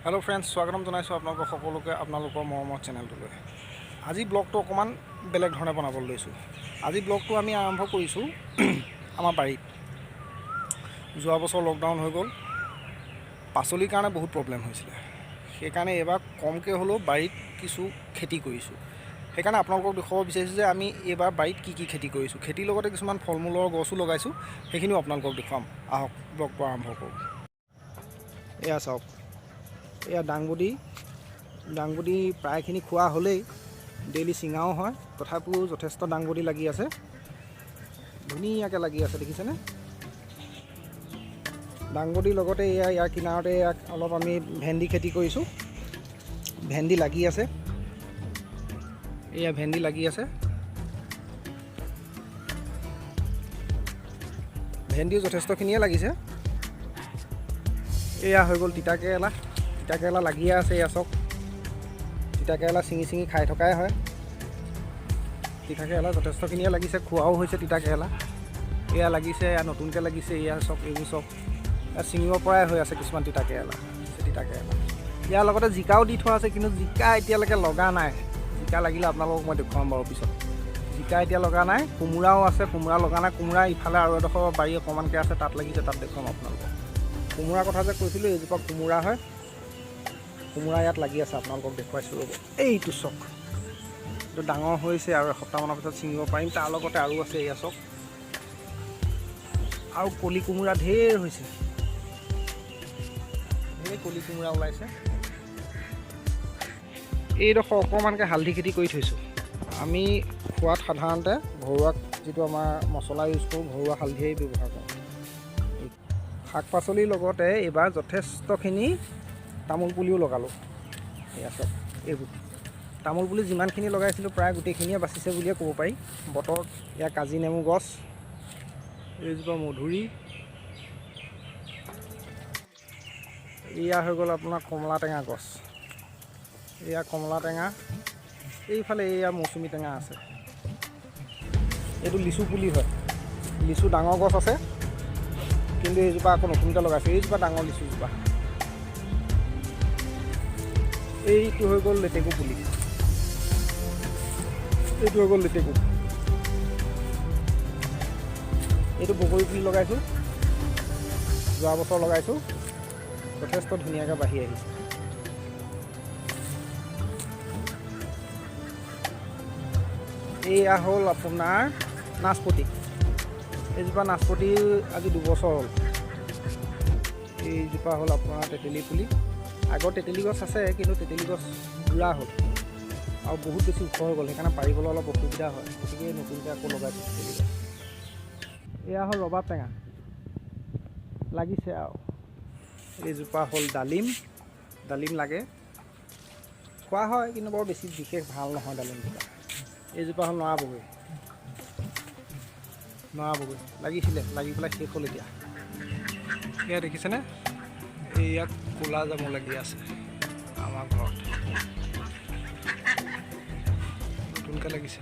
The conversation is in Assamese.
हेलो फ्रेंड्स, स्वागतम जनाइছোঁ আপোনালোকক সকলোকে আপোনালোকৰ মৰমৰ চেনেলটোলৈ। আজি ব্লগটো অকণমান বেলেগ ধৰণে বনাবলৈ লৈছোঁ। আজি ব্লগটো আমি আৰম্ভ কৰিছোঁ আমাৰ বাৰীত। যোৱা বছৰ লকডাউন হৈ গ'ল, পাচলিৰ কাৰণে বহুত প্ৰব্লেম হৈছিলে। সেইকাৰণে এইবাৰ কমকৈ হ'লেও বাৰীত কিছু খেতি কৰিছোঁ। সেইকাৰণে আপোনালোকক দেখুৱাব বিচাৰিছোঁ যে আমি এইবাৰ বাৰীত কি কি খেতি কৰিছোঁ। খেতিৰ লগতে কিছুমান ফল মূলৰ গছো লগাইছোঁ, সেইখিনিও আপোনালোকক দেখুৱাম। আহক ব্লগটো আৰম্ভ কৰোঁ। এয়া চাওক, এয়া দাংবডি প্ৰায়খিনি খোৱা হ'লেই, ডেইলি ছিঙাও হয়। তথাপিও যথেষ্ট দাংবডি লাগি আছে, ধুনীয়াকৈ লাগি আছে, দেখিছেনে? দাংবডিৰ লগতে ইয়াৰ কিনাৰতে অলপ আমি ভেন্দি খেতি কৰিছোঁ। ভেন্দি লাগি আছে, এয়া ভেন্দি লাগি আছে। ভেন্দিও যথেষ্টখিনিয়ে লাগিছে। এয়া হৈ গ'ল তিতাকেৰেলা লাগিয়ে আছে। এয়া চাওক, তিতাকেৰেলা ছিঙি খাই থকাই হয়। তিতাকেৰেলা যথেষ্টখিনিয়ে লাগিছে, খোৱাও হৈছে তিতাকেৰেলা। এয়া লাগিছে, এয়া নতুনকৈ লাগিছে। এয়া চাওক, এইবোৰ চাওক, এয়া ছিঙিব পৰাই হৈ আছে কিছুমান তিতাকেৰেলা। ইয়াৰ লগতে জিকাও দি থোৱা আছে, কিন্তু জিকা এতিয়ালৈকে লগা নাই। জিকা লাগিলে আপোনালোকক মই দেখুৱাম বাৰু পিছত। জিকা এতিয়া লগা নাই। কোমোৰাও আছে, কোমোৰা লগা নাই। কোমোৰা ইফালে আৰু এডোখৰ বাৰী অকণমানকৈ আছে, তাত লাগিছে, তাত দেখুৱাম আপোনালোকক। কোমোৰাৰ কথা যে কৈছিলোঁ, এইজোপা কোমোৰা হয়। কোমোৰা ইয়াত লাগি আছে, আপোনালোকক দেখুৱাইছোঁ ৰ'ব। এইটো চাওক, এইটো ডাঙৰ হৈছে আৰু এসপ্তাহমানৰ পিছত ছিঙিব পাৰিম। তাৰ লগতে আৰু আছে, এয়া চাওক, আৰু কলি কোমোৰা ঢেৰ হৈছে, ঢেৰ কলি কোমোৰা ওলাইছে। এইডোখৰ অকণমানকৈ হালধি খেতি কৰি থৈছোঁ। আমি খোৱাত সাধাৰণতে ঘৰুৱা যিটো আমাৰ মছলা ইউজ কৰোঁ, ঘৰুৱা হালধিয়েই ব্যৱহাৰ কৰোঁ। শাক পাচলিৰ লগতে এইবাৰ যথেষ্টখিনি তামোল পুলিও লগালোঁ। এয়া চাওক, এইবোৰ তামোল পুলি যিমানখিনি লগাইছিলোঁ প্ৰায় গোটেইখিনিয়ে বাচিছে বুলিয়ে ক'ব পাৰি। বতৰত এয়া কাজি নেমু গছ, এইজোপা মধুৰি, এয়া হৈ গ'ল আপোনাৰ কমলা টেঙা গছ। এয়া কমলা টেঙা, এইফালে এয়া মৌচুমী টেঙা আছে। এইটো লিচু পুলি হয়, লিচু ডাঙৰ গছ আছে, কিন্তু এইজোপা আকৌ নতুনকৈ লগাইছোঁ। এইজোপা ডাঙৰ লিচুজোপা। এইটো হৈ গ'ল লেটেকু পুলি, এইটো হৈ গ'ল লেটেকু। এইটো বগৰী পুলি লগাইছোঁ, যোৱা বছৰ লগাইছোঁ, যথেষ্ট ধুনীয়াকৈ বাঢ়ি আহিছে। এয়া হ'ল আপোনাৰ নাচপতি। এইজোপা নাচপতি আজি 2 বছৰ হ'ল। এইজোপা হ'ল আপোনাৰ তেতেলী পুলি। আগৰ তেতেলী গছ আছে, কিন্তু তেতেলী গছ বুঢ়া হ'ল আৰু বহুত বেছি ওখ হৈ গ'ল, সেইকাৰণে পাৰিবলৈ অলপ অসুবিধা হয়। গতিকে নতুনকৈ আকৌ লগাইছোঁ তেতেলী গছ। এয়া হ'ল ৰবাব টেঙা, লাগিছে আৰু। এইজোপা হ'ল ডালিম লাগে, খোৱা হয়, কিন্তু বৰ বেছি বিশেষ ভাল নহয় ডালিমজোপা। এইজোপা হ'ল নৰা বগৰী লাগিছিলে, লাগি পেলাই শেষ হ'ল এতিয়া। এয়া দেখিছেনে, ইয়াত ক'লা জামু লাগি আছে আমাৰ ঘৰত, নতুনকৈ লাগিছে।